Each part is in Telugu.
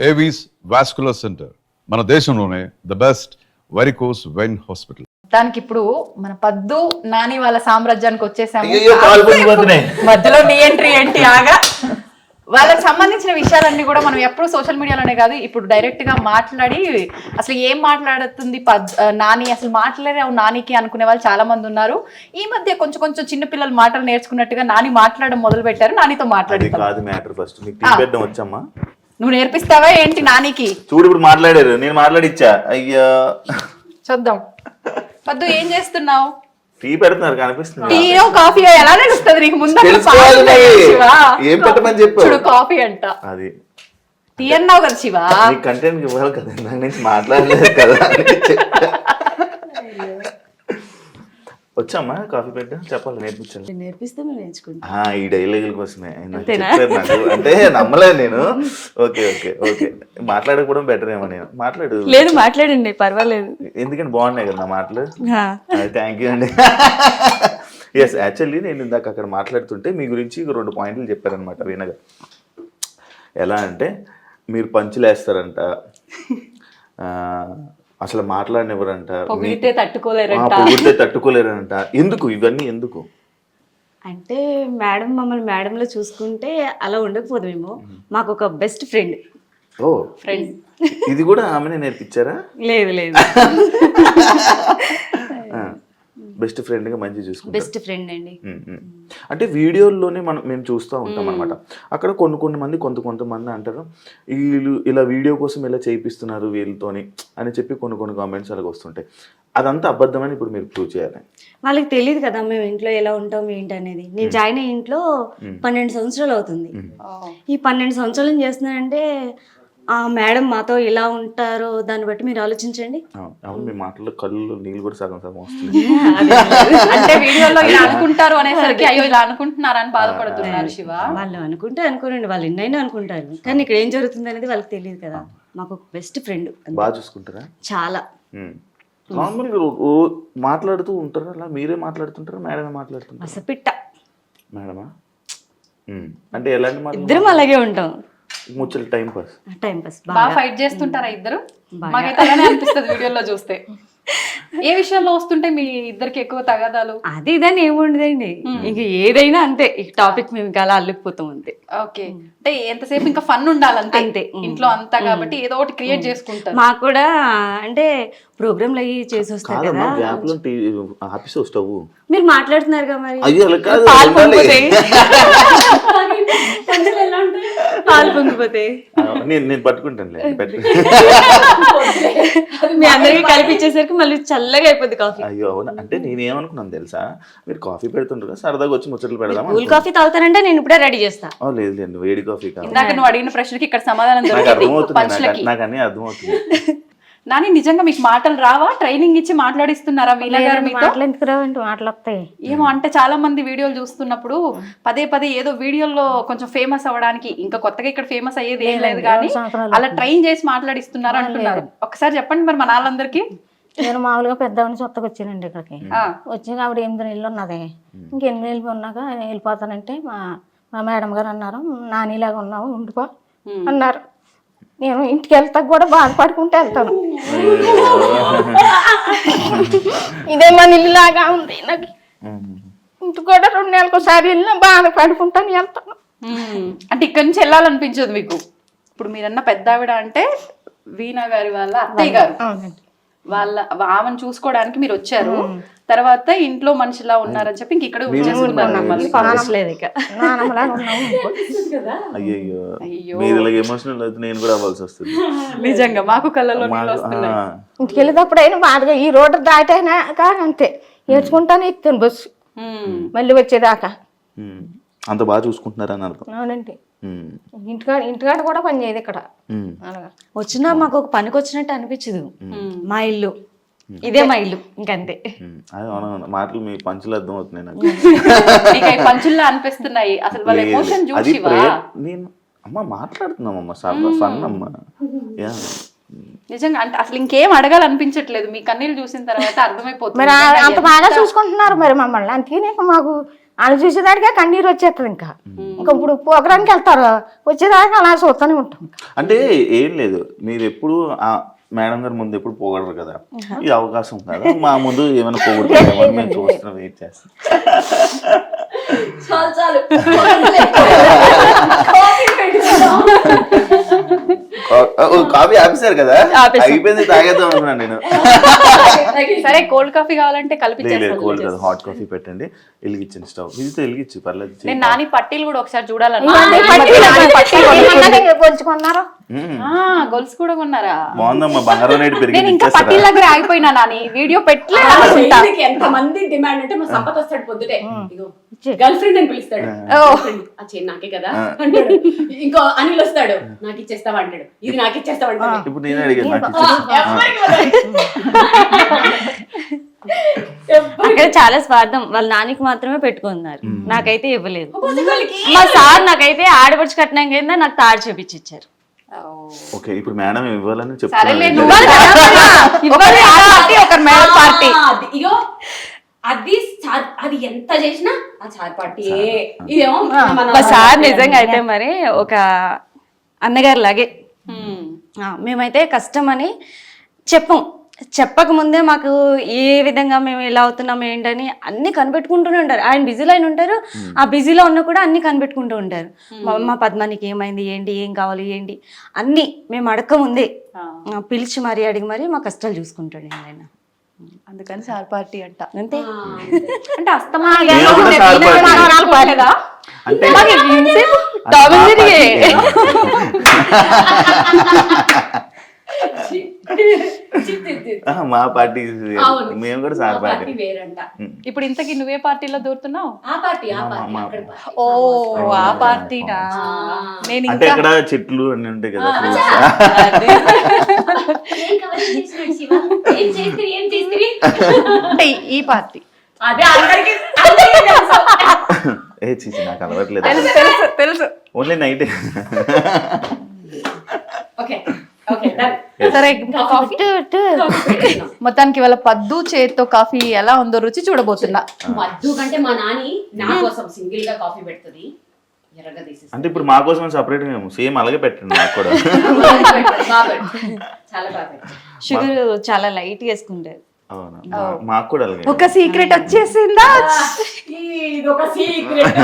ఏవీస్ వాస్కులర్ సెంటర్ మన దేశంలోనే the best varicose vein hospital. దానికి ఇప్పుడు మన పద్దు నాని వాళ్ళ సామ్రాజ్యానికి వచ్చేసాము. మధ్యలో నీ ఎంట్రీ ఏంటి ఆగా. వాళ్ళకి సంబంధించిన విషయాలన్నీ కూడా మనం ఎప్పుడు సోషల్ మీడియాలోనే కాదు, ఇప్పుడు డైరెక్ట్ గా మాట్లాడి అసలు ఏం మాట్లాడుతుంది నాని, అసలు మాట్లాడావు నానికి అనుకునే వాళ్ళు చాలా మంది ఉన్నారు. ఈ మధ్య కొంచెం కొంచెం చిన్న పిల్లలు మాటలు నేర్చుకున్నట్టుగా నాని మాట్లాడడం మొదలు పెట్టారు. నానితో వచ్చమ్మా, నువ్వు నేర్పిస్తావా ఏంటి నానికి? చూడు ఇప్పుడు మాట్లాడారు, నేను మాట్లాడిచ్చా. అయ్యా చూద్దాం. పద్దు ఏం చేస్తున్నావు? టీ పెడుతున్నారు కనిపిస్తుంది. టీ కాఫీ ఎలా నడుస్తుంది నీకు? ముందు ఏం పెట్టమని చెప్పు. చూడు కాఫీ అంట, అది టీ అన్నావు కదా శివ. కంటెంట్ ఇవ్వాలి కదా, దాని నుంచి మాట్లాడలేదు కదా. వచ్చామ్మా కాఫీ పెట్టా, చెప్పాలి, నేర్పించాలి. నేర్పిస్తే నేర్చుకుంటా. ఈ డైలాగుల కోసమే చెప్పారు నాకు, అంటే నమ్మలేదు నేను. ఓకే ఓకే ఓకే, మాట్లాడకపోవడం బెటర్ ఏమో. నేను మాట్లాడు. లేదు మాట్లాడండి, పర్వాలేదు. ఎందుకంటే బాగున్నాయి కదా నా మాటలు. థ్యాంక్ యూ అండి. ఎస్, యాక్చువల్లీ నేను ఇందాక అక్కడ మాట్లాడుతుంటే మీ గురించి 2 పాయింట్లు చెప్పారనమాట వినగా. ఎలా అంటే మీరు పంచులు వేస్తారంట, అసలు మాట్లాడినెవరంట, పొగిడితే తట్టుకోలేరంట. ఎందుకు ఇవన్నీ ఎందుకు అంటే మేడం మమ్మల్ని మేడంలో చూసుకుంటే అలా ఉండకపోదేమో. మాకు ఒక బెస్ట్ ఫ్రెండ్. ఓ ఫ్రెండ్, ఇది కూడా ఆమెనే నేర్పించారా? లేదు లేదు, బెస్ట్ ఫ్రెండ్ గా మంచి చూసుకుంటారు. బెస్ట్ ఫ్రెండ్ అండి. అంటే వీడియోల్లోనే మేము చూస్తూ ఉంటాం అనమాట. అక్కడ కొంతమంది కొంతమంది అంటారు వీళ్ళు ఇలా వీడియో కోసం ఇలా చేయిస్తున్నారు వీళ్ళతోని అని చెప్పి కొన్ని కామెంట్స్ అలాగ వస్తుంటాయి. అదంతా అబద్ధమని ఇప్పుడు మీరు ప్రూవ్ చేయాలి. వాళ్ళకి తెలియదు కదా మేము ఇంట్లో ఎలా ఉంటాం ఏంటి అనేది. నేను జాయిన్ అయ్యే ఇంట్లో 12 సంవత్సరాలు అవుతుంది. ఈ 12 సంవత్సరాలు చేస్తున్నానంటే ఆ మేడం మాతో ఎలా ఉంటారో దాన్ని బట్టి మీరు ఆలోచించండి. అవును, మీ మాటల్లో కళ్ళు నీళ్ళు కూడా సగం వస్తుంది. అంటే వీడియోలో ఇలా అనుకుంటారు అనేసరికి అయ్యో ఇలా అనుకుంటున్నారు అని బాధపడుతున్నారు శివ. వాళ్ళు అనుకోండి, వాళ్ళు ఎన్నైనా అనుకుంటారు, కానీ ఇక్కడ ఏం జరుగుతుంది అనేది వాళ్ళకి తెలియదు కదా. మాకు బెస్ట్ ఫ్రెండ్. బాగా చూసుకుంటారా? చాలా. నార్మల్గా మాట్లాడుతూ ఉంటారా? అలా మీరే మాట్లాడుతుంటారా, మేడమే మాట్లాడుతుంటారా? అసపిట్ట మేడమా? అంటే ఎలాంటి మాట? ఇద్దరం అలాగే ఉంటాం. ముచ్చలు టైం పాస్. బాగా ఫైట్ చేస్తుంటారా ఇద్దరు? మాకైతే అలానే అనిపిస్తుంది వీడియోలో చూస్తే. ఏ విషయంలో వస్తుంటే మీ ఇద్దరికి ఎక్కువ తగాదాలు? అది ఇదని ఏముండదండి, ఇంక ఏదైనా అంతే. ఈ టాపిక్ మేము అలా అల్లుకుపోతాం అంతే. ఓకే, అంటే ఎంతసేపు ఇంకా ఫన్ ఉండాలంతే అంతే ఇంట్లో అంతా, కాబట్టి ఏదో ఒకటి క్రియేట్ చేసుకుంటారు. మాకు కూడా అంటే ప్రోగ్రాంలు అవి చేసి వస్తారు కదా. మీరు మాట్లాడుతున్నారు కదా, మరి పాలు పొంగిపోతాయి. నేను పట్టుకుంటాను. మీ అందరికి కలిపిచ్చేసరికి మళ్ళీ చల్లగా అయిపోద్ది కాఫీ. అయ్యో అవునా? అంటే నేనేమనుకున్నాను తెలుసా, మీరు కాఫీ పెడుతుంటారు సరదాగా వచ్చి ముచ్చట్లు పెడదాం. కూల్ కాఫీ తాగుతారంటే నేను ఇప్పుడే రెడీ చేస్తా. లేదు లేదు, వేడి కాఫీ కాదు. ఇందాక నువ్వు అడిగిన ప్రశ్నకి ఇక్కడ సమాధానం అర్థమవుతుంది, నాకు అన్నీ అర్థమవుతుంది. నాని నిజంగా మీకు మాటలు రావా? ట్రైనింగ్ ఇచ్చి మాట్లాడిస్తున్నారా వీళ్ళ గారు మీతో? మాటలు వస్తాయి ఏమో. అంటే చాలా మంది వీడియోలు చూస్తున్నప్పుడు పదే ఏదో వీడియోలో కొంచెం ఫేమస్ అవ్వడానికి, ఇంకా కొత్తగా ఇక్కడ ఫేమస్ అయ్యేది ఏం లేదు కానీ అలా ట్రైన్ చేసి మాట్లాడిస్తున్నారు అంటున్నారు. ఒకసారి చెప్పండి మరి మన వాళ్ళందరికీ. నేను మామూలుగా పెద్దవాడిని కొత్తగా వచ్చానండి ఇక్కడికి. వచ్చి ఆవిడ 8 నెలలు ఉన్నది. ఇంక 8 నెలలు ఉన్నాక వెళ్ళిపోతానంటే మా మేడం గారు అన్నారు, నానిలాగా ఉన్నావు ఉండిపో అన్నారు. నేను ఇంటికి వెళ్తా కూడా బాధపడుకుంటూ వెళ్తాను. ఇదే మన ఇల్లులాగా ఉంది నాకు. ఇంటికి కూడా 2 నెలలకు ఒకసారి వెళ్ళినా బాధపడుకుంటాను వెళ్తాను. అంటే ఇక్కడి నుంచి వెళ్ళాలనిపించదు మీకు? ఇప్పుడు మీరన్న పెద్ద ఆవిడ అంటే వీణా గారి వాళ్ళ అత్తయ్య గారు, ఆమెను చూసుకోవడానికి మీరు వచ్చారు. తర్వాత ఇంట్లో మనిషిలా ఉన్నారని చెప్పి ఇంక ఇక్కడ నిజంగా మాకు కళ్ళలో ఇంటికి వెళ్ళేటప్పుడు అయినా బాధగా ఈ రోడ్డు దాటైనా కానీ అంతే ఏడ్చుకుంటానే ఎత్తాను బస్సు మళ్ళీ వచ్చేదాకా. అంత బాగా చూసుకుంటున్నారా అని అర్థం. అవునండి, ఇంటికాడ కూడా పని చేయదు ఇక్కడ. వచ్చినా మాకు ఒక పనికి వచ్చినట్టు అనిపించదు. మా ఇల్లు ఇదే మా ఇల్లు, ఇంకంతే. మాటలు మీ పంచులు అర్థం అవుతున్నాయి నాకు. పంచుల్లా అనిపిస్తున్నాయి అసలు వాళ్ళ ఎమోషన్ చూసి. నేను అమ్మ మాట్లాడుతున్నామమ్మా, ఫన్ అమ్మా. నిజంగా అంటే అసలు ఇంకేం అడగాలనిపించట్లేదు. మీ కన్నీళ్ళు చూసిన తర్వాత అర్థమైపోతుంది. మరి అంత బాగా చూసుకుంటున్నారు మరి మమ్మల్ని. అందుకనే మాకు వాళ్ళు చూసేదాడిగా కన్నీరు వచ్చేస్తుంది. ఇంకా ఇంకా ఇప్పుడు ప్రోగ్రామ్కి వెళ్తారు వచ్చేదాకా అలా చూస్తూనే ఉంటాం. అంటే ఏం లేదు, మీరు ఎప్పుడు మేడం గారి ముందు ఎప్పుడు పోగలరు కదా, ఈ అవకాశం కదా మా ముందు ఏమైనా పోగొట్టుకుంటామో మేము చూస్తున్నాం, వెయిట్ చేస్తాం. చాలు కాఫీ ఆపేశారు కదా, అయిపోయింది తాగేద్దాం అనుకున్నాను నేను. సరే కోల్డ్ కాఫీ కావాలంటే కలిపి లేదు కోల్డ్ కదా, హాట్ కాఫీ పెట్టండి, వెలిగించండి స్టవ్, ఇది వెలిగించి పర్లేదు. నేను నాని పట్టీలు కూడా ఒకసారి చూడాలని పోల్చుకున్నారు. గొలుసు కూడా కొన్నారా? బాగుందమ్మా, బంగారం రేటు నేను పెరిగింది. ఇంకా పట్టీల దగ్గర ఆగిపోయినా నాని, వీడియో పెట్టలేదు అనుకుంటా. ఎంత మంది డిమాండ్ అంటే మా సంపత్ వస్తాడు పొద్దుటే, గర్ల్ ఫ్రెండ్ అని పిలుస్తాడు, ఆ చైన్ నాకే కదా అంటాడు. ఇంకో అనిల్ వస్తాడు, నాకు ఇచ్చేస్తావా అంటాడు, ఇది నాకు ఇచ్చేస్తావా అంటాడు. ఇప్పుడు నేనే అడిగాను నాకు అక్కడ చాలా స్వార్థం, వాళ్ళ నానికి మాత్రమే పెట్టుకున్నారు, నాకైతే ఇవ్వలేదు. మా సార్ నాకైతే ఆడపడుచు కట్నం కింద నాకు తాడు చేపించి ఇచ్చారు. ఓకే, ఇప్పుడు మేడం ఇవ్వాలని సరేలే చెప్తాను. నువ్వు ఒకరు మేడం పార్టీ. ఇగో అది ఎంత చేసినా ఆ చార్ పార్టీ. ఇదేమో మా సార్ నిజంగా అయితే మరి ఒక అన్నగారు లాగే. మేమైతే కష్టం అని చెప్పక ముందే మాకు ఏ విధంగా మేము ఎలా అవుతున్నాం ఏంటని అన్ని కనిపెట్టుకుంటూనే ఉంటారు. ఆయన బిజీలో ఆయన ఉంటారు, ఆ బిజీలో ఉన్నా కూడా అన్ని కనిపెట్టుకుంటూ ఉంటారు. మా పద్మానికి ఏమైంది, ఏంటి, ఏం కావాలి, ఏంటి అన్ని మేము అడక్క ముందే పిలిచి మరీ అడిగి మరీ మా కష్టాలు చూసుకుంటాడు ఆయన. అందుకని సార్ పార్టీ అంట. అంతే. అంటే అస్తమా నేను కూడా సార్ పార్టీ. అంటే మా పార్టీ మేము కూడా సార్ పార్టీ వేరంట. ఇప్పుడు ఇంతకీ నువ్వే పార్టీలో దూరుతున్నావు? ఆ పార్టీ అక్కడ ఓ ఆ పార్టీనా? నేను అంటే ఇక్కడ చెట్లు అన్ని ఉంటాయి కదా, అంటే ఈ పార్టీ అదే అందరికి ఏ చీచి నాకు అలవట్లేదు, తెలుసు. Only night. Okay okay done. సరే మొత్తానికి వాళ్ళ పద్దు చేత్తో కాఫీ ఎలా ఉందో రుచి చూడబోతున్నా. మద్దు కంటే మా నాని నా కోసం సింగిల్ గా కాఫీ పెడుతుంది, ఎర్రగా తీసేసి. అంటే ఇప్పుడు మా కోసం సపరేట్ మేము సేమ్ అలాగే పెట్టండి నాకు కూడా. చాలా బాగా షుగర్ చాలా లైట్ వేసుకుంటారు. అవునా, మాకు కూడా అలాగే. ఒక సీక్రెట్ వచ్చేసిందా? ఇది ఒక సీక్రెట్.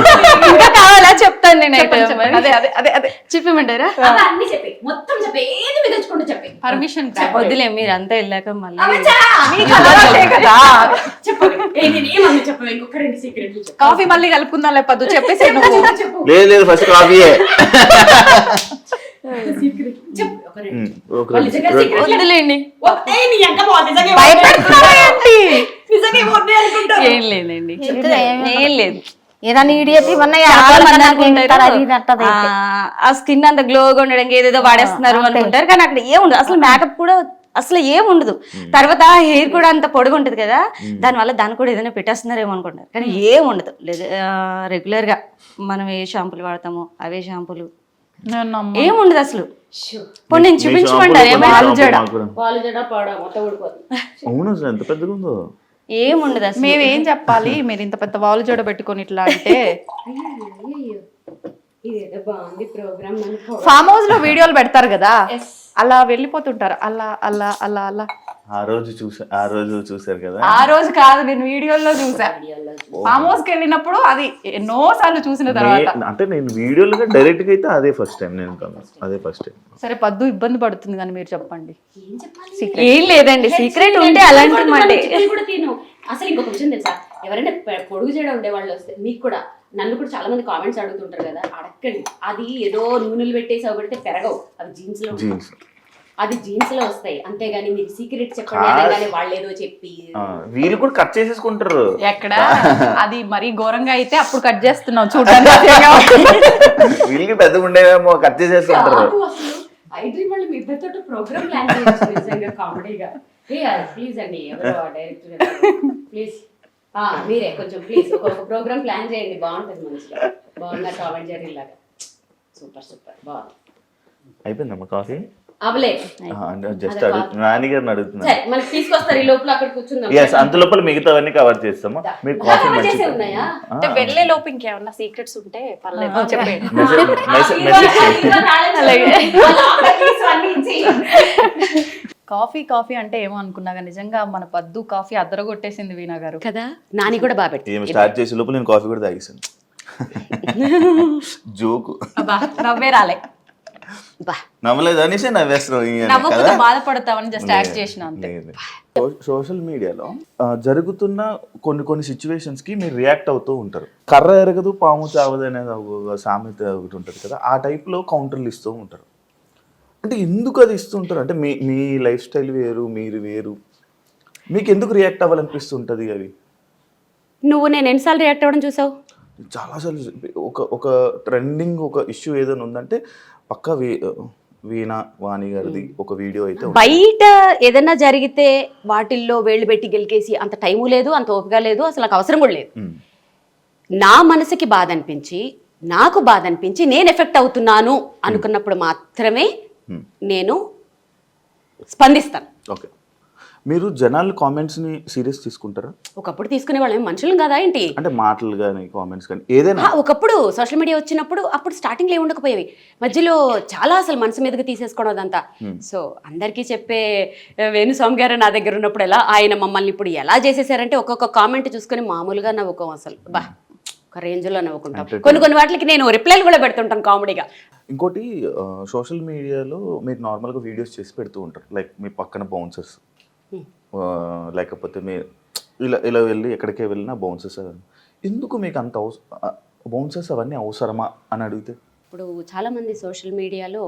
ఇంకా కావాలా చెప్తాను నేనైతే. అదే అదే అదే అదే చెప్పమంటారా? అన్ని చెప్పి మొత్తం చెప్పి ఏది మిగల్చుకుంటూ చెప్పి పర్మిషన్ వద్దులే, మీరు అంతా వెళ్ళాక మళ్ళీ కదా. చెప్పండి ఏమన్నా చెప్పు, ఇంకొక రెండు సీక్రెట్లు చెప్పు. కాఫీ మళ్ళీ కలుపుకుందా లేపద్దు చెప్పేసి చెప్పు లేదు ఫస్ట్ కాఫీయే. సీక్రెట్ చెప్పు, ఒక రెండు చెప్పు. ఒక వాళ్ళు నిజంగా secret వద్దులేండి. నీ అంక బాగుంది, నిజంగా నిజంగా ఇవ్వద్దు అనుకుంటారు. ఏం లేదండి, ఏం లేదు. ఏదైనా ఇడియట్ ఇవన్నీ ఆ స్కిన్ అంత గ్లోగా ఉండడానికి ఏదేదో వాడేస్తున్నారు అనుకుంటారు, కానీ అక్కడ ఏముండదు అసలు. మేకప్ కూడా అసలు ఏం ఉండదు. తర్వాత హెయిర్ కూడా అంత పొడుగు ఉంటది కదా, దానివల్ల దాన్ని కూడా ఏదైనా పెట్టేస్తున్నారేమో అనుకుంటారు, కానీ ఏం ఉండదు. రెగ్యులర్ గా మనం ఏ షాంపూలు వాడతామో అవే షాంపూలు, ఏం ఉండదు అసలు. ఇప్పుడు నేను చూపించమంటారు ఏమైనా వాళ్ళు జడ పాడా మొత్తం ఊడిపోతుంది. అవును, అసలు ఎంత పెద్దగా ఉందో. ఏం ఉండదు అసలు. మేమేం చెప్పాలి, మీరు ఇంత పెద్ద వాలు జోడ పెట్టుకొని ఇట్లా అంటే. ఇదేదో బాగుంది ప్రోగ్రామ్. ఫామ్ హౌస్ లో వీడియోలు పెడతారు కదా, అలా వెళ్ళిపోతుంటారు. అలా అలా అలా అలా ఆ రోజు చూసారు కదా. ఆ రోజు కాదు, నేను వీడియోలో చూసా. ఫామ్ హౌస్ కి వెళ్ళినప్పుడు అది ఎన్నో సార్లు చూసిన తర్వాత. అంటే నేను వీడియోలో డైరెక్ట్ గా అయితే అదే ఫస్ట్ టైం నేను అదే ఫస్ట్ టైం. సరే పద్దు ఇబ్బంది పడుతుంది కానీ మీరు చెప్పండి. ఏం లేదండి, సీక్రెట్ ఉంటే అలాంటి మాట కూడా తిను. అసలు ఇంకొక విషయం తెలుసా, ఎవరైనా పొడుగు చేయడం ఉండే వాళ్ళు వస్తే మీకు కూడా, నన్ను కూడా చాలా మంది కామెంట్స్ అడుగుతుంటారు కదా, అడగండి. అది ఏదో నూనెలు పెట్టేసి అవి పెడితే పెరగవు, అవి జీన్స్ లో అది జీన్స్ లో వస్తాయి, అంతేగాని మీరు సీక్రెట్ చెప్పండి అనగానే వాళ్ళు ఏదో చెప్పి వీళ్ళు కూడా కట్ చేసేసుకుంటారు. ఎక్కడ అది మరీ ఘోరంగా అయితే అప్పుడు కట్ చేస్తున్నాం చూడండి. వీళ్ళకి పెద్దగా ఉండేమో కట్ చేసేసుకుంటారు. అసలు ఐ డ్రీమ్ వాళ్ళు మీ ఇద్దరితో ప్రోగ్రామ్ ప్లాన్ చేయొచ్చు నిజంగా కామెడీగా. ప్లీజ్ అండి, ఎవరో డైరెక్టర్ ప్లీజ్ మీరే కొంచెం ప్లీజ్ ఒక ప్రోగ్రామ్ ప్లాన్ చేయండి, బాగుంటుంది మంచిగా. బాగున్నా కామెంట్ జరిగేలాగా. సూపర్ సూపర్ బాగుంది. అయిపోయిందమ్మా కాఫీ? అవలే జస్ట్ నాని గారిని అడుగుతున్నాను. సరే మనకి తీసుకొస్తారు ఈ లోపల అక్కడ కూర్చుందాం. ఎస్, అంత లోపల మిగతావన్నీ కవర్ చేస్తాము. మీరు కాఫీ cover చేసే మంచిగా ఉన్నాయా? అంటే వెళ్ళే లోపు ఇంకేమన్నా సీక్రెట్స్ ఉంటే పర్లేదు చెప్పండి. కాఫీ కాఫీ అంటే ఏమో అనుకున్నాగా, నిజంగా మన పద్దు కాఫీ అద్దరగొట్టేసింది వీణా గారు కదా, నాని కూడా బాగా పెట్టి ఏం స్టార్ట్ చేసే లోపల నేను కాఫీ కూడా తాగేసాను. జోకు అబ్బా, నవ్వే రాలే. బా నమ్మలేదు అనేసి నవ్వేస్తున్నావు నవ్వకపోతే బాధపడతామని జస్ట్ యాక్ట్ చేసిన అంతే. సోషల్ మీడియాలో జరుగుతున్న కొన్ని సిచ్యువేషన్స్ కి మీరు రియాక్ట్ అవుతూ ఉంటారు. కర్ర ఎరగదు పాము చావదు అనేది ఒక సామెత ఒకటి ఉంటుంది కదా, ఆ టైప్ లో కౌంటర్లు ఇస్తూ ఉంటారు. అంటే ఎందుకు అది ఇస్తూ ఉంటారు? అంటే మీ లైఫ్ స్టైల్ వేరు, మీరు వేరు, మీకు ఎందుకు రియాక్ట్ అవ్వాలనిపిస్తుంటది అవి? నువ్వు నేను ఎన్నిసార్లు రియాక్ట్ అవ్వడం చూసావు? చాలాసార్లు ఒక ట్రెండింగ్ ఒక ఇష్యూ ఏదైనా ఉందంటే పక్క వీణా వాణి గారిది ఒక వీడియో అయితే ఉంటుంది. బయట ఏదైనా జరిగితే వాటిల్లో వేళ్ళు పెట్టి గెలికేసి అంత టైము లేదు, అంత ఓపిక లేదు, అసలు నాకు అవసరం కూడా లేదు. నా మనసుకి బాధ అనిపించి, నాకు బాధ అనిపించి, నేను ఎఫెక్ట్ అవుతున్నాను అనుకున్నప్పుడు మాత్రమే నేను స్పందిస్తాను. ఓకే, మీరు జనాలు కామెంట్స్ని సీరియస్ తీసుకుంటారా? ఒకప్పుడు తీసుకునే వాళ్ళం మనుషులు కదా ఏంటి, అంటే మాటలు కానీ కామెంట్స్ కానీ ఏదైనా? ఒకప్పుడు సోషల్ మీడియా వచ్చినప్పుడు అప్పుడు స్టార్టింగ్లో ఏమి ఉండకపోయేవి, మధ్యలో చాలా అసలు మనసు మీదకి తీసేసుకోవడం అదంతా. సో అందరికీ చెప్పే వేణుస్వామి గారు నా దగ్గర ఉన్నప్పుడు ఎలా ఆయన మమ్మల్ని ఇప్పుడు ఎలా చేసేసారంటే ఒక్కొక్క కామెంట్ చూసుకొని మామూలుగా నవ్వుకోం, అసలు బా ఒక రేంజ్లో నవ్వుకుంటాం. కొన్ని వాటికి నేను రిప్లైలు కూడా పెడుతుంటాను కామెడీగా. ఇంకోటి సోషల్ మీడియాలో మీరు నార్మల్గా వీడియోస్ చేసి పెడుతూ ఉంటారు, లైక్ మీ పక్కన బౌన్సర్స్, లేకపోతే మీరు ఇలా వెళ్ళి ఎక్కడికే వెళ్ళినా బౌన్సర్స్. ఎందుకు మీకు అంత బౌన్సర్స్ అవన్నీ అవసరమా అని అడిగితే? ఇప్పుడు చాలామంది సోషల్ మీడియాలో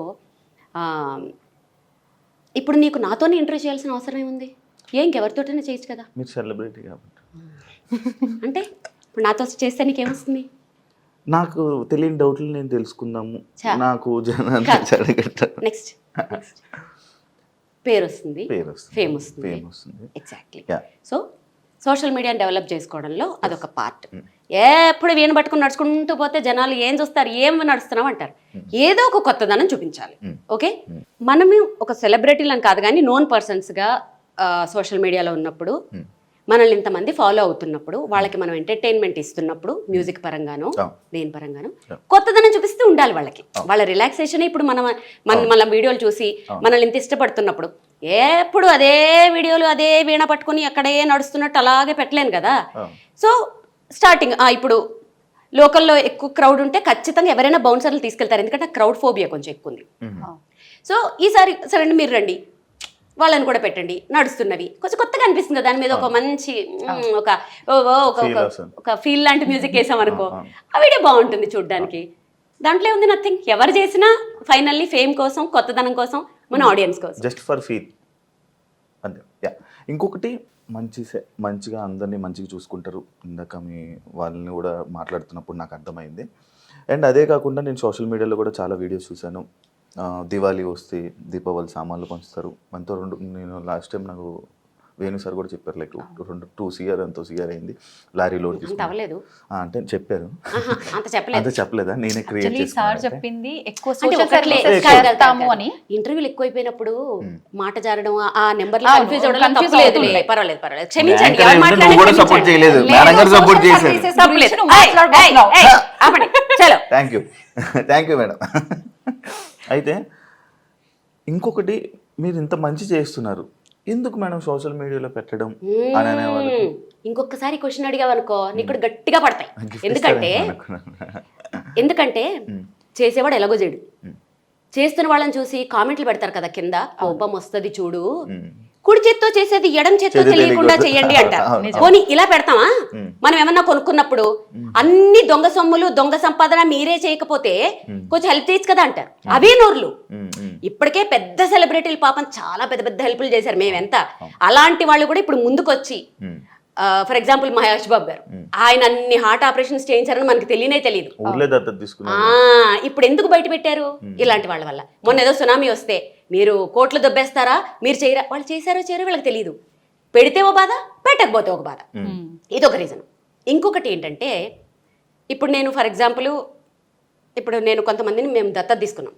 ఇప్పుడు నీకు నాతోనే ఇంటర్వ్యూ చేయాల్సిన అవసరం ఏముంది? ఇంకెవరితోటైనా చేయొచ్చు కదా. మీరు సెలబ్రిటీ కాబట్టి. అంటే ఇప్పుడు నాతో చేస్తే నీకేమొస్తుంది? నాకు తెలియని డౌట్లు నేను తెలుసుకుందాము, నాకు నెక్స్ట్ పేరు వస్తుంది, ఫేమ్ వస్తుంది. ఎగ్జాక్ట్లీ. సో సోషల్ మీడియాని డెవలప్ చేసుకోవడంలో అదొక పార్ట్. ఎప్పుడు వీణ పట్టుకుని నడుచుకుంటూ పోతే జనాలు ఏం చూస్తారు, ఏం నడుస్తున్నాం అంటారు. ఏదో ఒక కొత్తదనం చూపించాలి. ఓకే, మనము ఒక సెలబ్రిటీలను కాదు కానీ నోన్ పర్సన్స్గా సోషల్ మీడియాలో ఉన్నప్పుడు, మనల్ని ఇంతమంది ఫాలో అవుతున్నప్పుడు, వాళ్ళకి మనం ఎంటర్టైన్మెంట్ ఇస్తున్నప్పుడు, మ్యూజిక్ పరంగానో దేని పరంగానో కొత్తదనం చూపిస్తూ ఉండాలి వాళ్ళకి. వాళ్ళ రిలాక్సేషన్ ఇప్పుడు మన వీడియోలు చూసి మనల్ని ఇంత ఇష్టపడుతున్నప్పుడు ఎప్పుడు అదే వీడియోలు అదే వీణ పట్టుకుని అక్కడే నడుస్తున్నట్టు అలాగే పెట్టలేను కదా. సో స్టార్టింగ్ ఇప్పుడు లోకల్లో ఎక్కువ క్రౌడ్ ఉంటే ఖచ్చితంగా ఎవరైనా బౌన్సర్లు తీసుకెళ్తారు, ఎందుకంటే క్రౌడ్ ఫోబియా కొంచెం ఎక్కువ ఉంది. సో ఈసారి సరే మీరు రండి, వాళ్ళని కూడా పెట్టండి, నడుస్తున్నవి కొంచెం కొత్తగా అనిపిస్తుంది కదా, దాని మీద ఒక మంచి ఒక ఫీల్ లాంటి మ్యూజిక్ వేసాం అనుకో, ఆ వీడియో బాగుంటుంది చూడడానికి. దాంట్లో ఉంది నథింగ్. ఎవరు చేసినా ఫైనల్లీ ఫేమ్ కోసం, కొత్తదనం కోసం, మన ఆడియన్స్ కోసం, జస్ట్ ఫర్ ఫీల్ అంతే. ఇంకొకటి మంచిగా అందరినీ మంచిగా చూసుకుంటారు. ఇందాక మీ వాళ్ళని కూడా మాట్లాడుతున్నప్పుడు నాకు అర్థమైంది. అండ్ అదే కాకుండా నేను సోషల్ మీడియాలో కూడా చాలా వీడియోస్ చూశాను. దివాళీ వస్తే దీపావళి సామాన్లు పంచుతారు మనతో. నేను లాస్ట్ టైం నాకు వేణు సార్ కూడా చెప్పారు, లైక్ 2 CR ఎంతో CR అయింది లారీ లోడ్ అవ్వలేదు అంటే చెప్పారు. అంత చెప్పలేదా? నేనే క్రియేట్ చేస్తాను చెప్పింది ఇంటర్వ్యూలు ఎక్కువైపోయినప్పుడు మాట జారడం, ఆ నెంబర్ కన్ఫ్యూజ్ అవ్వడం తప్పులేదు. పర్వాలేదు క్షమించండి. సపోర్ట్ చేయలేదు, మేడం గారు సపోర్ట్ చేశారు. Thank you madam. అయితే ఇంకొకటి, మీరు ఇంత మంచి చేస్తున్నారు, ఎందుకు మేడం సోషల్ మీడియాలో పెట్టడం అని అనేవాళ్ళు. ఇంకొకసారి క్వశ్చన్ అడిగావనుకో నీకు కూడా గట్టిగా పడతాయి. ఎందుకంటే చేసేవాడు ఎలాగో చేయడు, చేస్తున్న వాళ్ళని చూసి కామెంట్లు పెడతారు కదా కింద, కోపం వస్తుంది చూడు, కుడి చేత్తో చేసేది ఎడం చేత్తో తెలియకుండా చెయ్యండి అంటారు. పోనీ ఇలా పెడతామా? మనం ఏమన్నా కొనుక్కున్నప్పుడు అన్ని దొంగ సొమ్ములు దొంగ సంపాదన మీరే చేయకపోతే కొంచెం హెల్ప్ చేయొచ్చు కదా అంటారు. అవే నోర్లు. ఇప్పటికే పెద్ద సెలబ్రిటీలు పాపం చాలా పెద్ద పెద్ద హెల్ప్లు చేశారు మేమెంత. అలాంటి వాళ్ళు కూడా ఇప్పుడు ముందుకొచ్చి, ఫర్ ఎగ్జాంపుల్ మహేష్ బాబు గారు, ఆయన అన్ని హార్ట్ ఆపరేషన్స్ చేయించారని మనకు తెలియదు. ఇప్పుడు ఎందుకు బయట పెట్టారు? ఇలాంటి వాళ్ళ వల్ల. మొన్న ఏదో సునామీ వస్తే మీరు కోట్లు దొబ్బేస్తారా, మీరు చేయరా, వాళ్ళు చేశారో చేయరో వీళ్ళకి తెలియదు. పెడితే ఒక బాధ, పెట్టకపోతే ఒక బాధ. ఇదొక రీజన్. ఇంకొకటి ఏంటంటే, ఇప్పుడు నేను ఫర్ ఎగ్జాంపుల్ ఇప్పుడు నేను కొంతమందిని మేము దత్తత తీసుకున్నాం.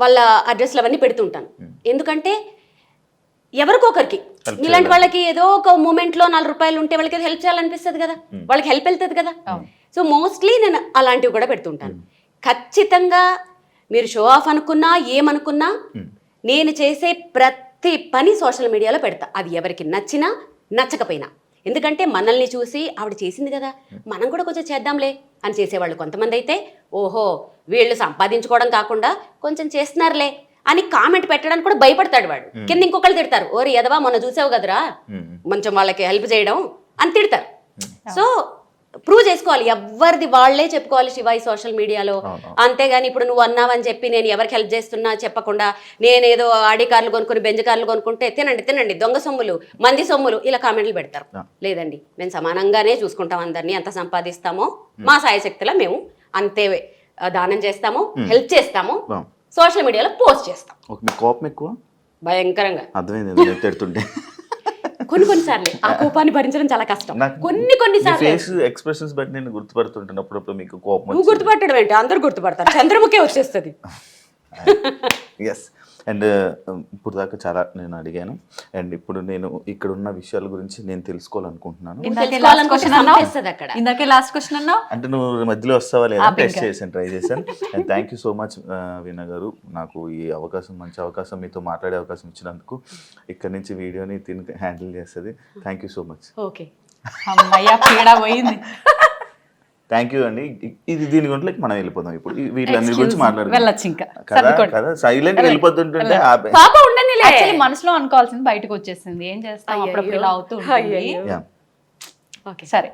వాళ్ళ అడ్రస్లు అవన్నీ పెడుతుంటాను. ఎందుకంటే ఎవరికొకరికి ఇలాంటి వాళ్ళకి ఏదో ఒక మూమెంట్లో 4 రూపాయలు ఉంటే వాళ్ళకి హెల్ప్ చేయాలనిపిస్తుంది కదా, వాళ్ళకి హెల్ప్ వెళ్తుంది కదా. సో మోస్ట్లీ నేను అలాంటివి కూడా పెడుతుంటాను. ఖచ్చితంగా మీరు షో ఆఫ్ అనుకున్నా ఏమనుకున్నా నేను చేసే ప్రతి పని సోషల్ మీడియాలో పెడతా, అది ఎవరికి నచ్చినా నచ్చకపోయినా. ఎందుకంటే మనల్ని చూసి ఆవిడ చేసింది కదా, మనం కూడా కొంచెం చేద్దాంలే అని చేసేవాళ్ళు కొంతమంది అయితే, ఓహో వీళ్ళు సంపాదించుకోవడం కాకుండా కొంచెం చేస్తున్నారులే అని కామెంట్ పెట్టడానికి కూడా భయపడతాడు వాడు. కింద ఇంకొకళ్ళు తిడతారు, ఓరి ఎదవా మొన్న చూసావు కదరా కొంచెం వాళ్ళకి హెల్ప్ చేయడం అని తిడతారు. సో ప్రూవ్ చేసుకోవాలి, ఎవరిది వాళ్ళే చెప్పుకోవాలి శివాయి సోషల్ మీడియాలో. అంతేగాని ఇప్పుడు నువ్వు అన్నావని చెప్పి నేను ఎవరికి హెల్ప్ చేస్తున్నా చెప్పకుండా నేనేదో ఆడి కార్లు కొనుక్కుని బెంజ్ కార్లు కొనుక్కుంటే తినండి తినండి దొంగ సొమ్ములు మంది సొమ్ములు ఇలా కామెంట్లు పెడతారు. లేదండి, మేము సమానంగానే చూసుకుంటాం అందరినీ, ఎంత సంపాదిస్తామో మా సాయశక్తిలో మేము అంతే దానం చేస్తాము, హెల్ప్ చేస్తాము, సోషల్ మీడియాలో పోస్ట్ చేస్తాం. కోపం ఎక్కువ భయంకరంగా అర్థమైంది తిడుతుంటే. కొన్ని సార్లు ఆ కోపాన్ని భరించడం చాలా కష్టం. కొన్ని సార్లు ఫేస్ ఎక్స్ప్రెషన్స్ బట్టి నేను గుర్తుపడుతుంటాను అప్పుడప్పుడు మీకు కోపం. నువ్వు గుర్తుపట్టడం ఏంటి, అందరు గుర్తుపడతారు, చంద్రముఖే వచ్చేస్తుంది. ఎస్. అండ్ ఇప్పుడు దాకా చాలా నేను అడిగాను, అండ్ ఇప్పుడు నేను ఇక్కడ ఉన్న విషయాల గురించి నేను తెలుసుకోవాలనుకుంటున్నాను. ఇందాకే లాస్ట్ క్వశ్చన్ అన్నావు అంటే నువ్వు మధ్యలో వస్తావా లేదా టెస్ట్ చేసాను, ట్రై చేశాను. And thank you so much Veena గారు, నాకు ఈ అవకాశం మంచి అవకాశం మీతో మాట్లాడే అవకాశం ఇచ్చినందుకు. ఇక్కడ నుంచి వీడియోని తిని హ్యాండిల్ చేస్తుంది. Thank you so much. Okay అమ్మయ్య పీడా పోయింది. థ్యాంక్ యూ అండి. ఇది దీని గురించి మనం వెళ్ళిపోదాం ఇప్పుడు, వీటిలన్నిటి గురించి వెళ్ళొచ్చు ఇంకా కదా. సైలెంట్ వెళ్ళిపోతుంటే పాప ఉండని యాక్చువల్లీ మనసులో అనుకోవాల్సింది బయటకు వచ్చేసింది, ఏం చేస్తాం అప్పుడప్పుడు ఇలా అవుతూ ఉంటుంది. సరే